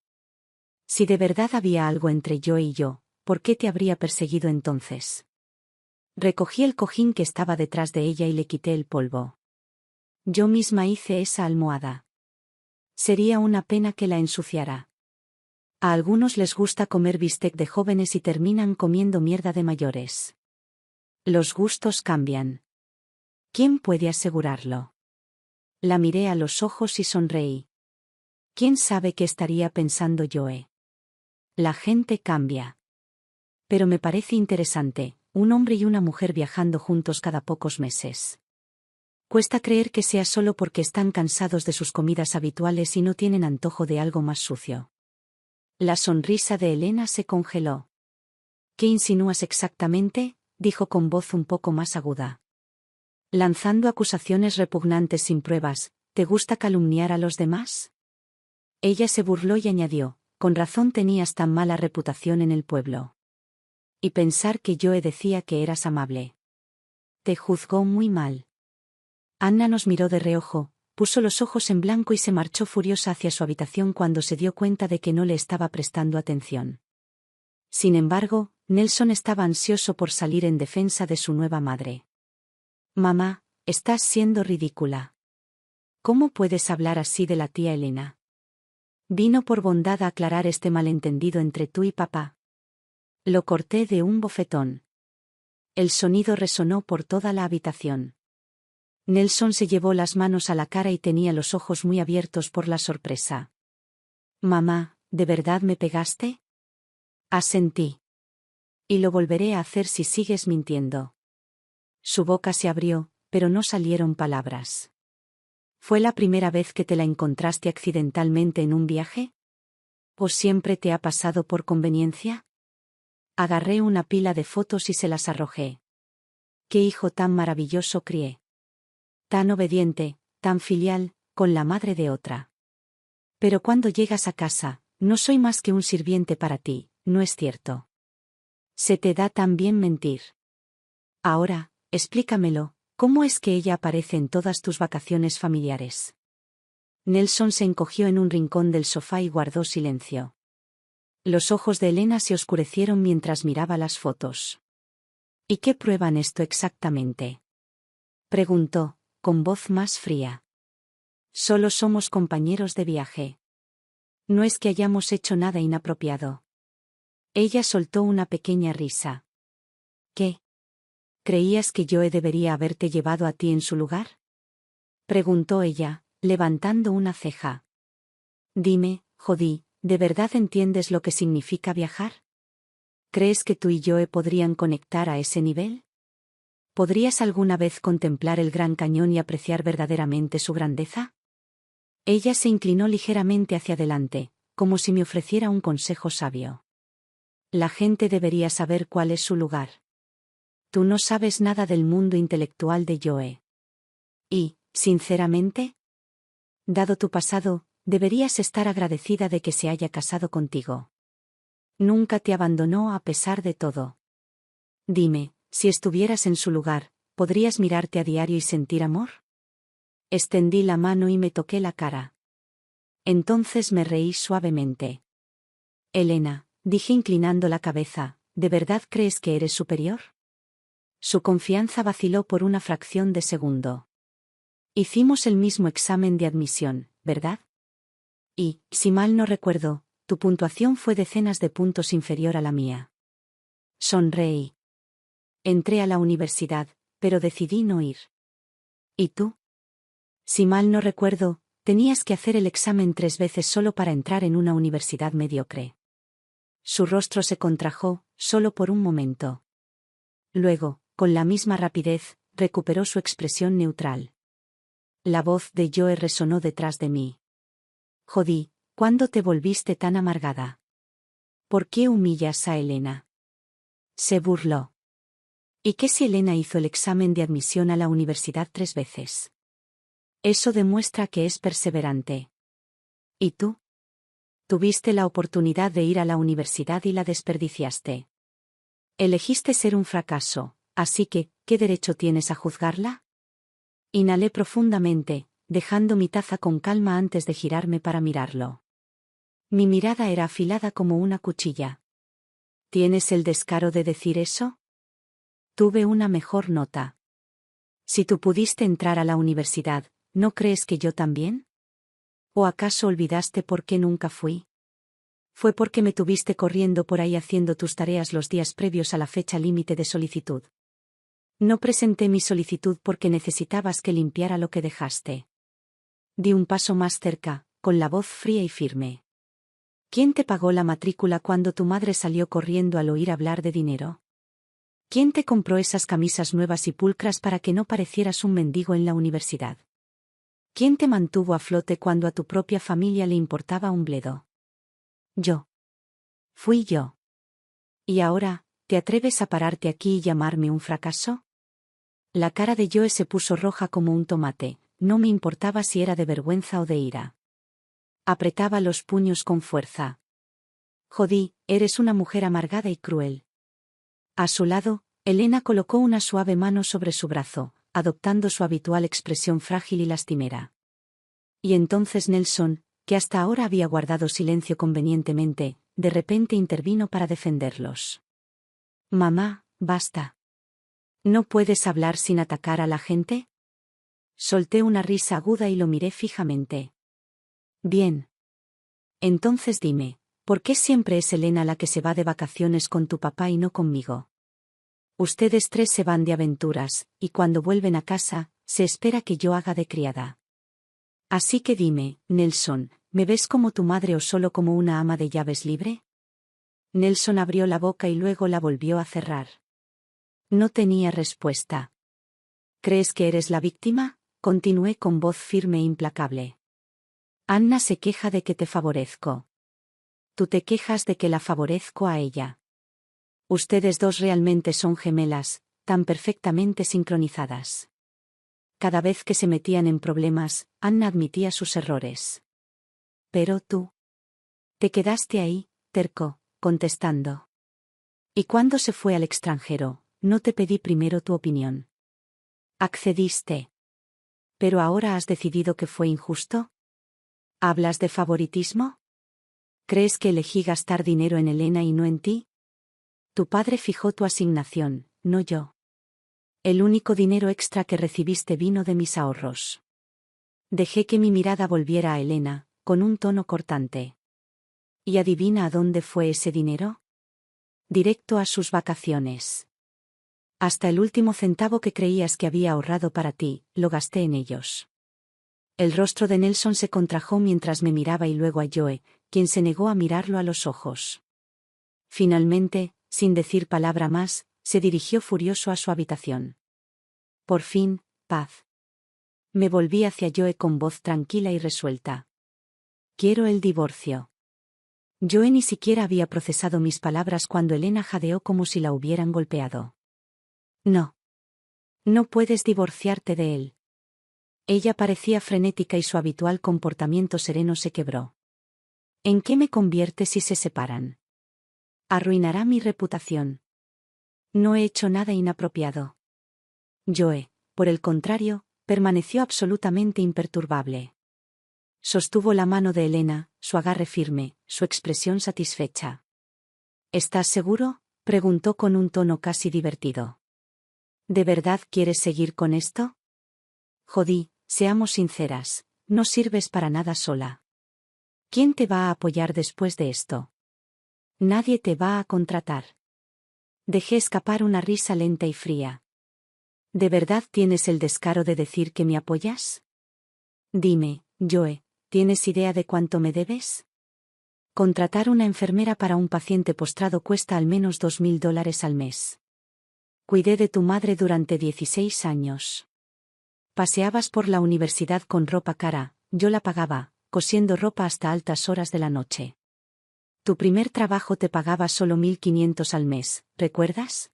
Si de verdad había algo entre Joe y yo, ¿por qué te habría perseguido entonces? Recogí el cojín que estaba detrás de ella y le quité el polvo. Yo misma hice esa almohada. Sería una pena que la ensuciara. A algunos les gusta comer bistec de jóvenes y terminan comiendo mierda de mayores. Los gustos cambian. ¿Quién puede asegurarlo? La miré a los ojos y sonreí. ¿Quién sabe qué estaría pensando Joe? La gente cambia. Pero me parece interesante, un hombre y una mujer viajando juntos cada pocos meses. Cuesta creer que sea solo porque están cansados de sus comidas habituales y no tienen antojo de algo más sucio. La sonrisa de Elena se congeló. ¿Qué insinúas exactamente?, dijo con voz un poco más aguda. Lanzando acusaciones repugnantes sin pruebas, ¿te gusta calumniar a los demás? Ella se burló y añadió, con razón tenías tan mala reputación en el pueblo. Y pensar que Joe decía que eras amable. Te juzgó muy mal. Anna nos miró de reojo, puso los ojos en blanco y se marchó furiosa hacia su habitación cuando se dio cuenta de que no le estaba prestando atención. Sin embargo, Nelson estaba ansioso por salir en defensa de su nueva madre. Mamá, estás siendo ridícula. ¿Cómo puedes hablar así de la tía Elena? Vino por bondad a aclarar este malentendido entre tú y papá. Lo corté de un bofetón. El sonido resonó por toda la habitación. Nelson se llevó las manos a la cara y tenía los ojos muy abiertos por la sorpresa. Mamá, ¿de verdad me pegaste? Asentí. Y lo volveré a hacer si sigues mintiendo. Su boca se abrió, pero no salieron palabras. ¿Fue la primera vez que te la encontraste accidentalmente en un viaje? ¿O siempre te ha pasado por conveniencia? Agarré una pila de fotos y se las arrojé. ¡Qué hijo tan maravilloso crié! Tan obediente, tan filial, con la madre de otra. Pero cuando llegas a casa, no soy más que un sirviente para ti, ¿no es cierto? Se te da tan bien mentir. Ahora, explícamelo, ¿cómo es que ella aparece en todas tus vacaciones familiares? Nelson se encogió en un rincón del sofá y guardó silencio. Los ojos de Elena se oscurecieron mientras miraba las fotos. ¿Y qué prueban esto exactamente?, preguntó, con voz más fría. Solo somos compañeros de viaje. No es que hayamos hecho nada inapropiado. Ella soltó una pequeña risa. ¿Qué? ¿Creías que Joe debería haberte llevado a ti en su lugar?, preguntó ella, levantando una ceja. Dime, Jodí, ¿de verdad entiendes lo que significa viajar? ¿Crees que tú y Joe podrían conectar a ese nivel? ¿Podrías alguna vez contemplar el Gran Cañón y apreciar verdaderamente su grandeza? Ella se inclinó ligeramente hacia adelante, como si me ofreciera un consejo sabio. La gente debería saber cuál es su lugar. Tú no sabes nada del mundo intelectual de Joe. Y, sinceramente, dado tu pasado, deberías estar agradecida de que se haya casado contigo. Nunca te abandonó a pesar de todo. Dime, si estuvieras en su lugar, ¿podrías mirarte a diario y sentir amor? Extendí la mano y me toqué la cara. Entonces me reí suavemente. Elena, dije inclinando la cabeza, ¿de verdad crees que eres superior? Su confianza vaciló por una fracción de segundo. Hicimos el mismo examen de admisión, ¿verdad? Y, si mal no recuerdo, tu puntuación fue decenas de puntos inferior a la mía. Sonreí. Entré a la universidad, pero decidí no ir. ¿Y tú? Si mal no recuerdo, tenías que hacer el examen 3 veces solo para entrar en una universidad mediocre. Su rostro se contrajo, solo por un momento. Luego, con la misma rapidez, recuperó su expresión neutral. La voz de Joe resonó detrás de mí. Jodí, ¿cuándo te volviste tan amargada? ¿Por qué humillas a Elena? Se burló. ¿Y qué si Elena hizo el examen de admisión a la universidad 3 veces? Eso demuestra que es perseverante. ¿Y tú? Tuviste la oportunidad de ir a la universidad y la desperdiciaste. Elegiste ser un fracaso, así que, ¿qué derecho tienes a juzgarla? Inhalé profundamente, dejando mi taza con calma antes de girarme para mirarlo. Mi mirada era afilada como una cuchilla. ¿Tienes el descaro de decir eso? Tuve una mejor nota. Si tú pudiste entrar a la universidad, ¿no crees que yo también? ¿O acaso olvidaste por qué nunca fui? Fue porque me tuviste corriendo por ahí haciendo tus tareas los días previos a la fecha límite de solicitud. No presenté mi solicitud porque necesitabas que limpiara lo que dejaste. Di un paso más cerca, con la voz fría y firme. ¿Quién te pagó la matrícula cuando tu madre salió corriendo al oír hablar de dinero? ¿Quién te compró esas camisas nuevas y pulcras para que no parecieras un mendigo en la universidad? ¿Quién te mantuvo a flote cuando a tu propia familia le importaba un bledo? Yo. Fui yo. ¿Y ahora, te atreves a pararte aquí y llamarme un fracaso? La cara de Joe se puso roja como un tomate, no me importaba si era de vergüenza o de ira. Apretaba los puños con fuerza. Jodí, eres una mujer amargada y cruel. A su lado, Elena colocó una suave mano sobre su brazo, adoptando su habitual expresión frágil y lastimera. Y entonces Nelson, que hasta ahora había guardado silencio convenientemente, de repente intervino para defenderlos. Mamá, basta. ¿No puedes hablar sin atacar a la gente? Solté una risa aguda y lo miré fijamente. Bien. Entonces dime, ¿por qué siempre es Elena la que se va de vacaciones con tu papá y no conmigo? Ustedes 3 se van de aventuras, y cuando vuelven a casa, se espera que yo haga de criada. Así que dime, Nelson, ¿me ves como tu madre o solo como una ama de llaves libre? Nelson abrió la boca y luego la volvió a cerrar. No tenía respuesta. ¿Crees que eres la víctima? Continué con voz firme e implacable. Anna se queja de que te favorezco. Tú te quejas de que la favorezco a ella. Ustedes 2 realmente son gemelas, tan perfectamente sincronizadas. Cada vez que se metían en problemas, Anna admitía sus errores. Pero tú. Te quedaste ahí, terco, contestando. Y cuando se fue al extranjero, no te pedí primero tu opinión. Accediste. ¿Pero ahora has decidido que fue injusto? ¿Hablas de favoritismo? ¿Crees que elegí gastar dinero en Elena y no en ti? Tu padre fijó tu asignación, no yo. El único dinero extra que recibiste vino de mis ahorros. Dejé que mi mirada volviera a Elena, con un tono cortante. ¿Y adivina a dónde fue ese dinero? Directo a sus vacaciones. Hasta el último centavo que creías que había ahorrado para ti, lo gasté en ellos. El rostro de Nelson se contrajo mientras me miraba y luego a Joe, quien se negó a mirarlo a los ojos. Finalmente, sin decir palabra más, se dirigió furioso a su habitación. Por fin, paz. Me volví hacia Joe con voz tranquila y resuelta. Quiero el divorcio. Joe ni siquiera había procesado mis palabras cuando Elena jadeó como si la hubieran golpeado. No. No puedes divorciarte de él. Ella parecía frenética y su habitual comportamiento sereno se quebró. ¿En qué me convierte si se separan? Arruinará mi reputación. No he hecho nada inapropiado. Joe, por el contrario, permaneció absolutamente imperturbable. Sostuvo la mano de Elena, su agarre firme, su expresión satisfecha. ¿Estás seguro?, preguntó con un tono casi divertido. ¿De verdad quieres seguir con esto? Jodí, seamos sinceras, no sirves para nada sola. ¿Quién te va a apoyar después de esto? Nadie te va a contratar. Dejé escapar una risa lenta y fría. ¿De verdad tienes el descaro de decir que me apoyas? Dime, Joe, ¿tienes idea de cuánto me debes? Contratar una enfermera para un paciente postrado cuesta al menos $2000 al mes. Cuidé de tu madre durante 16 años. Paseabas por la universidad con ropa cara, yo la pagaba, cosiendo ropa hasta altas horas de la noche. Tu primer trabajo te pagaba solo 1.500 al mes, ¿recuerdas?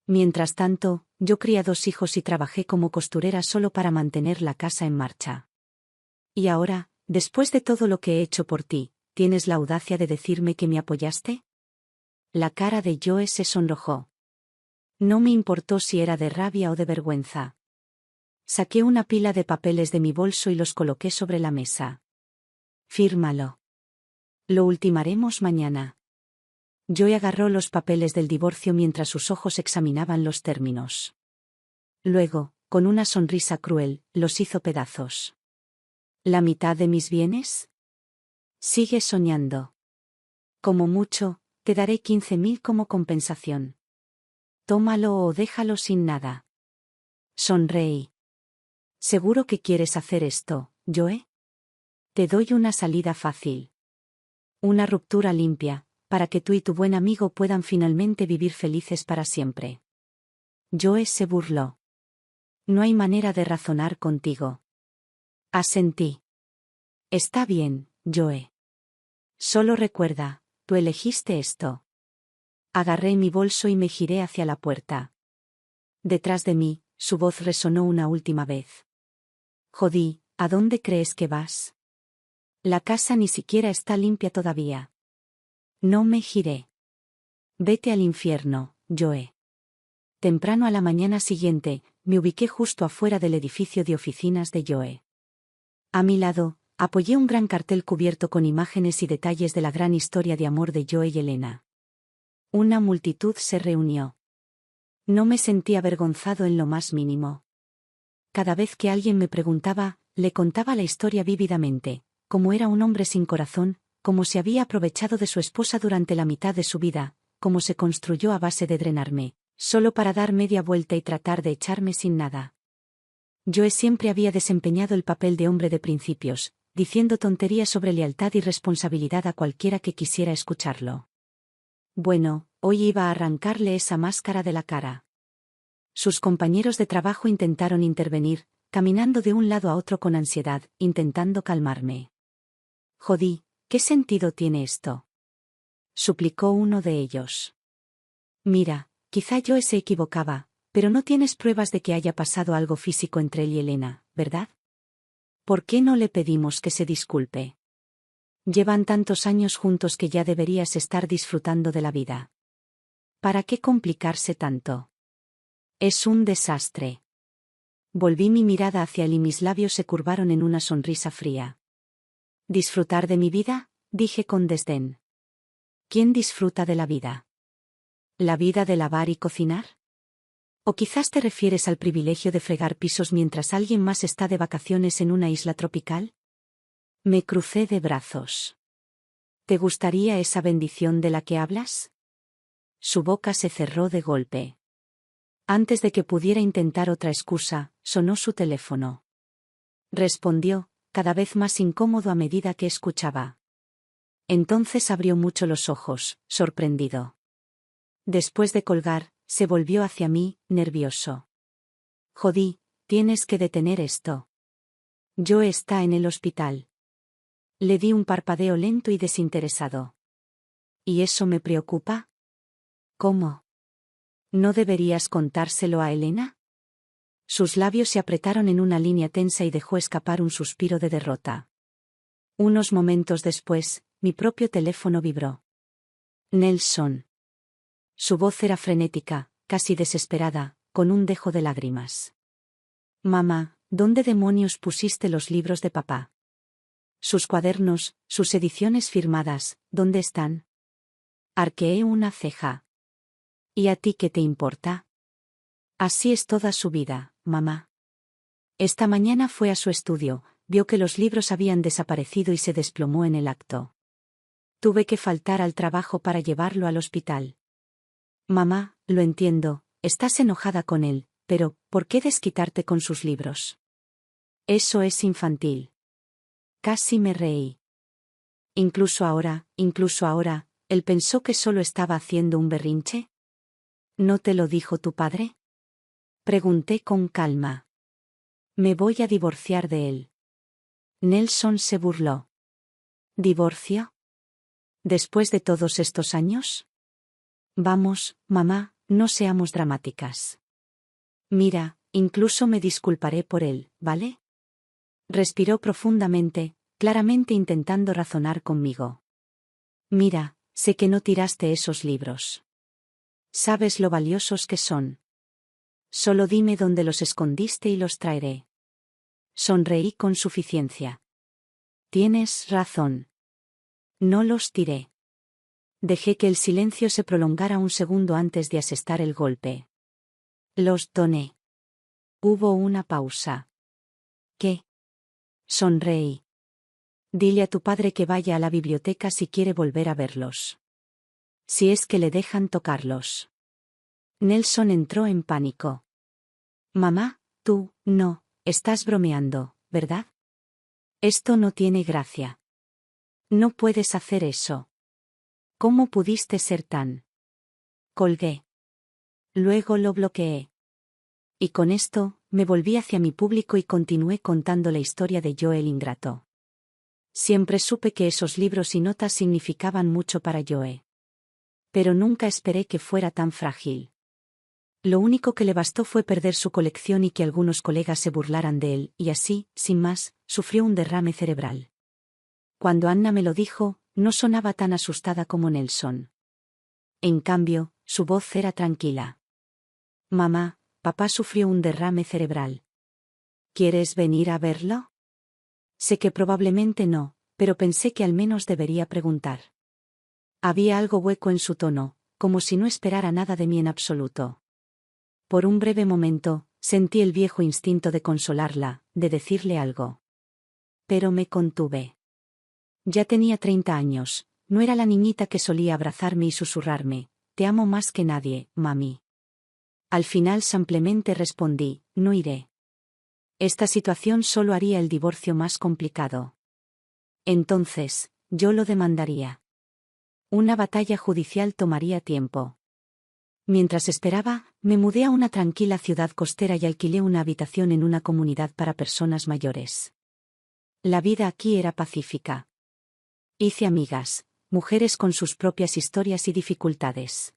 Mientras tanto, yo crié 2 hijos y trabajé como costurera solo para mantener la casa en marcha. Y ahora, después de todo lo que he hecho por ti, ¿tienes la audacia de decirme que me apoyaste? La cara de Joe se sonrojó. No me importó si era de rabia o de vergüenza. Saqué una pila de papeles de mi bolso y los coloqué sobre la mesa. Fírmalo. Lo ultimaremos mañana. Joe agarró los papeles del divorcio mientras sus ojos examinaban los términos. Luego, con una sonrisa cruel, los hizo pedazos. ¿La mitad de mis bienes? Sigue soñando. Como mucho, te daré 15.000 como compensación. Tómalo o déjalo sin nada. Sonreí. ¿Seguro que quieres hacer esto, Joe? Te doy una salida fácil. Una ruptura limpia, para que tú y tu buen amigo puedan finalmente vivir felices para siempre. Joe se burló. No hay manera de razonar contigo. Asentí. Está bien, Joe. Solo recuerda, tú elegiste esto. Agarré mi bolso y me giré hacia la puerta. Detrás de mí, su voz resonó una última vez. Jodí, ¿a dónde crees que vas? La casa ni siquiera está limpia todavía. No me giré. Vete al infierno, Joe. Temprano a la mañana siguiente, me ubiqué justo afuera del edificio de oficinas de Joe. A mi lado, apoyé un gran cartel cubierto con imágenes y detalles de la gran historia de amor de Joe y Elena. Una multitud se reunió. No me sentí avergonzado en lo más mínimo. Cada vez que alguien me preguntaba, le contaba la historia vívidamente, cómo era un hombre sin corazón, cómo se había aprovechado de su esposa durante la mitad de su vida, cómo se construyó a base de drenarme, solo para dar media vuelta y tratar de echarme sin nada. Joe siempre había desempeñado el papel de hombre de principios, diciendo tonterías sobre lealtad y responsabilidad a cualquiera que quisiera escucharlo. Bueno, hoy iba a arrancarle esa máscara de la cara. Sus compañeros de trabajo intentaron intervenir, caminando de un lado a otro con ansiedad, intentando calmarme. Jodí, ¿qué sentido tiene esto? Suplicó uno de ellos. Mira, quizá Joe se equivocaba, pero no tienes pruebas de que haya pasado algo físico entre él y Elena, ¿verdad? ¿Por qué no le pedimos que se disculpe? Llevan tantos años juntos que ya deberías estar disfrutando de la vida. ¿Para qué complicarse tanto? Es un desastre. Volví mi mirada hacia él y mis labios se curvaron en una sonrisa fría. ¿Disfrutar de mi vida?, dije con desdén. ¿Quién disfruta de la vida? ¿La vida de lavar y cocinar? ¿O quizás te refieres al privilegio de fregar pisos mientras alguien más está de vacaciones en una isla tropical? Me crucé de brazos. ¿Te gustaría esa bendición de la que hablas? Su boca se cerró de golpe. Antes de que pudiera intentar otra excusa, sonó su teléfono. Respondió, cada vez más incómodo a medida que escuchaba. Entonces abrió mucho los ojos, sorprendido. Después de colgar, se volvió hacia mí, nervioso. Jodí, tienes que detener esto. Joe está en el hospital. Le di un parpadeo lento y desinteresado. ¿Y eso me preocupa? ¿Cómo? ¿No deberías contárselo a Elena? Sus labios se apretaron en una línea tensa y dejó escapar un suspiro de derrota. Unos momentos después, mi propio teléfono vibró. Nelson. Su voz era frenética, casi desesperada, con un dejo de lágrimas. Mamá, ¿dónde demonios pusiste los libros de papá? Sus cuadernos, sus ediciones firmadas, ¿dónde están? Arqueé una ceja. ¿Y a ti qué te importa? Así es toda su vida, mamá. Esta mañana fue a su estudio, vio que los libros habían desaparecido y se desplomó en el acto. Tuve que faltar al trabajo para llevarlo al hospital. Mamá, lo entiendo, estás enojada con él, pero, ¿por qué desquitarte con sus libros? Eso es infantil. Casi me reí. Incluso ahora, él pensó que solo estaba haciendo un berrinche. ¿No te lo dijo tu padre? Pregunté con calma. Me voy a divorciar de él. Nelson se burló. ¿Divorcio? ¿Después de todos estos años? Vamos, mamá, no seamos dramáticas. Mira, incluso me disculparé por él, ¿vale? Respiró profundamente, claramente intentando razonar conmigo. Mira, sé que no tiraste esos libros. Sabes lo valiosos que son. Solo dime dónde los escondiste y los traeré. Sonreí con suficiencia. Tienes razón. No los tiré. Dejé que el silencio se prolongara un segundo antes de asestar el golpe. Los doné. Hubo una pausa. ¿Qué? Sonreí. Dile a tu padre que vaya a la biblioteca si quiere volver a verlos. Si es que le dejan tocarlos. Nelson entró en pánico. Mamá, tú, no, estás bromeando, ¿verdad? Esto no tiene gracia. No puedes hacer eso. ¿Cómo pudiste ser tan? Colgué. Luego lo bloqueé. Y con esto, me volví hacia mi público y continué contando la historia de Joe el ingrato. Siempre supe que esos libros y notas significaban mucho para Joe. Pero nunca esperé que fuera tan frágil. Lo único que le bastó fue perder su colección y que algunos colegas se burlaran de él, y así, sin más, sufrió un derrame cerebral. Cuando Anna me lo dijo, no sonaba tan asustada como Nelson. En cambio, su voz era tranquila. Mamá, papá sufrió un derrame cerebral. ¿Quieres venir a verlo? Sé que probablemente no, pero pensé que al menos debería preguntar. Había algo hueco en su tono, como si no esperara nada de mí en absoluto. Por un breve momento, sentí el viejo instinto de consolarla, de decirle algo. Pero me contuve. Ya tenía 30 años, no era la niñita que solía abrazarme y susurrarme, te amo más que nadie, mami. Al final simplemente respondí, no iré. Esta situación solo haría el divorcio más complicado. Entonces, yo lo demandaría. Una batalla judicial tomaría tiempo. Mientras esperaba, me mudé a una tranquila ciudad costera y alquilé una habitación en una comunidad para personas mayores. La vida aquí era pacífica. Hice amigas, mujeres con sus propias historias y dificultades.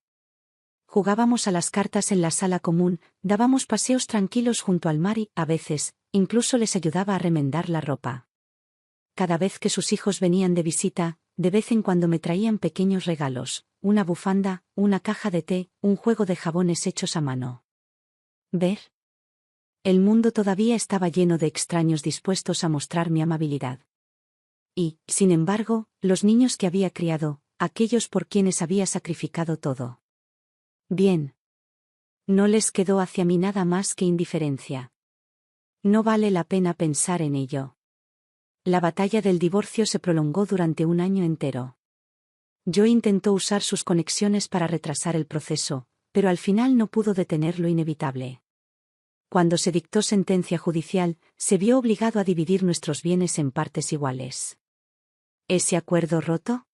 Jugábamos a las cartas en la sala común, dábamos paseos tranquilos junto al mar y, a veces, incluso les ayudaba a remendar la ropa. Cada vez que sus hijos venían de visita, de vez en cuando me traían pequeños regalos, una bufanda, una caja de té, un juego de jabones hechos a mano. ¿Ver? El mundo todavía estaba lleno de extraños dispuestos a mostrar mi amabilidad. Y, sin embargo, los niños que había criado, aquellos por quienes había sacrificado todo. Bien. No les quedó hacia mí nada más que indiferencia. No vale la pena pensar en ello. La batalla del divorcio se prolongó durante un año entero. Joe intentó usar sus conexiones para retrasar el proceso, pero al final no pudo detener lo inevitable. Cuando se dictó sentencia judicial, se vio obligado a dividir nuestros bienes en partes iguales. ¿Ese acuerdo roto?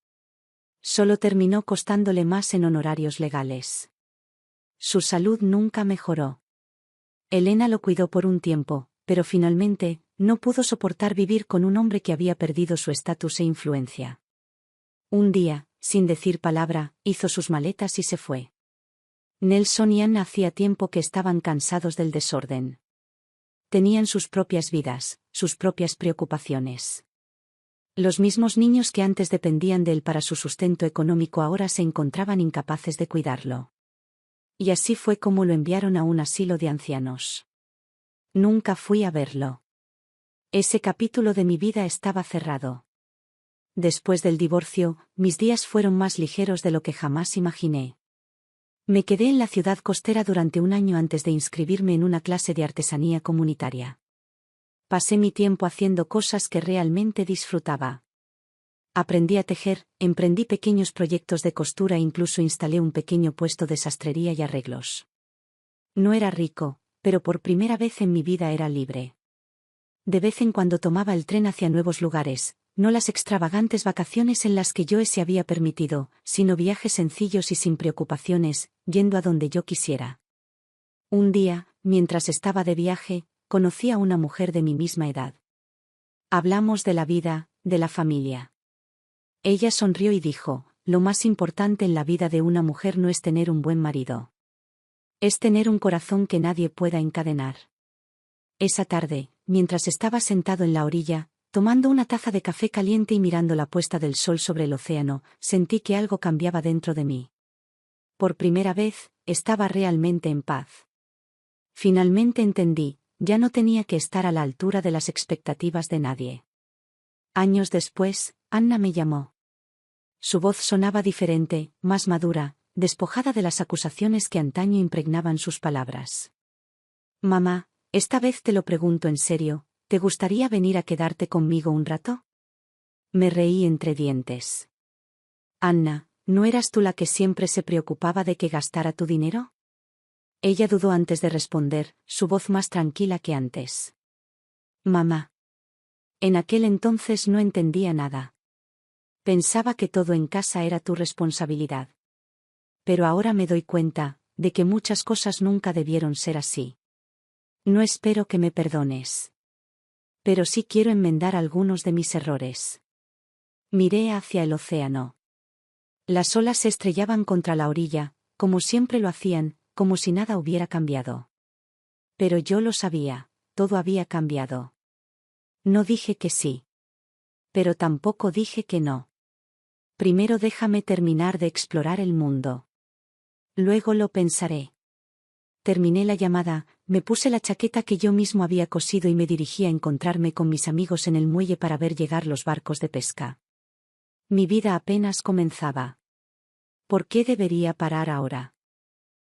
Solo terminó costándole más en honorarios legales. Su salud nunca mejoró. Elena lo cuidó por un tiempo, pero finalmente, no pudo soportar vivir con un hombre que había perdido su estatus e influencia. Un día, sin decir palabra, hizo sus maletas y se fue. Nelson y Anna hacía tiempo que estaban cansados del desorden. Tenían sus propias vidas, sus propias preocupaciones. Los mismos niños que antes dependían de él para su sustento económico ahora se encontraban incapaces de cuidarlo. Y así fue como lo enviaron a un asilo de ancianos. Nunca fui a verlo. Ese capítulo de mi vida estaba cerrado. Después del divorcio, mis días fueron más ligeros de lo que jamás imaginé. Me quedé en la ciudad costera durante un año antes de inscribirme en una clase de artesanía comunitaria. Pasé mi tiempo haciendo cosas que realmente disfrutaba. Aprendí a tejer, emprendí pequeños proyectos de costura e incluso instalé un pequeño puesto de sastrería y arreglos. No era rico, pero por primera vez en mi vida era libre. De vez en cuando tomaba el tren hacia nuevos lugares, no las extravagantes vacaciones en las que Joe se había permitido, sino viajes sencillos y sin preocupaciones, yendo a donde yo quisiera. Un día, mientras estaba de viaje, conocí a una mujer de mi misma edad. Hablamos de la vida, de la familia. Ella sonrió y dijo, lo más importante en la vida de una mujer no es tener un buen marido. Es tener un corazón que nadie pueda encadenar. Esa tarde, mientras estaba sentado en la orilla, tomando una taza de café caliente y mirando la puesta del sol sobre el océano, sentí que algo cambiaba dentro de mí. Por primera vez, estaba realmente en paz. Finalmente entendí, ya no tenía que estar a la altura de las expectativas de nadie. Años después, Anna me llamó. Su voz sonaba diferente, más madura, despojada de las acusaciones que antaño impregnaban sus palabras. Mamá, esta vez te lo pregunto en serio, ¿te gustaría venir a quedarte conmigo un rato? Me reí entre dientes. Anna, ¿no eras tú la que siempre se preocupaba de que gastara tu dinero? Ella dudó antes de responder, su voz más tranquila que antes. Mamá. En aquel entonces no entendía nada. Pensaba que todo en casa era tu responsabilidad. Pero ahora me doy cuenta, de que muchas cosas nunca debieron ser así. No espero que me perdones. Pero sí quiero enmendar algunos de mis errores. Miré hacia el océano. Las olas se estrellaban contra la orilla, como siempre lo hacían, como si nada hubiera cambiado. Pero yo lo sabía, todo había cambiado. No dije que sí. Pero tampoco dije que no. Primero déjame terminar de explorar el mundo. Luego lo pensaré. Terminé la llamada, me puse la chaqueta que yo mismo había cosido y me dirigí a encontrarme con mis amigos en el muelle para ver llegar los barcos de pesca. Mi vida apenas comenzaba. ¿Por qué debería parar ahora?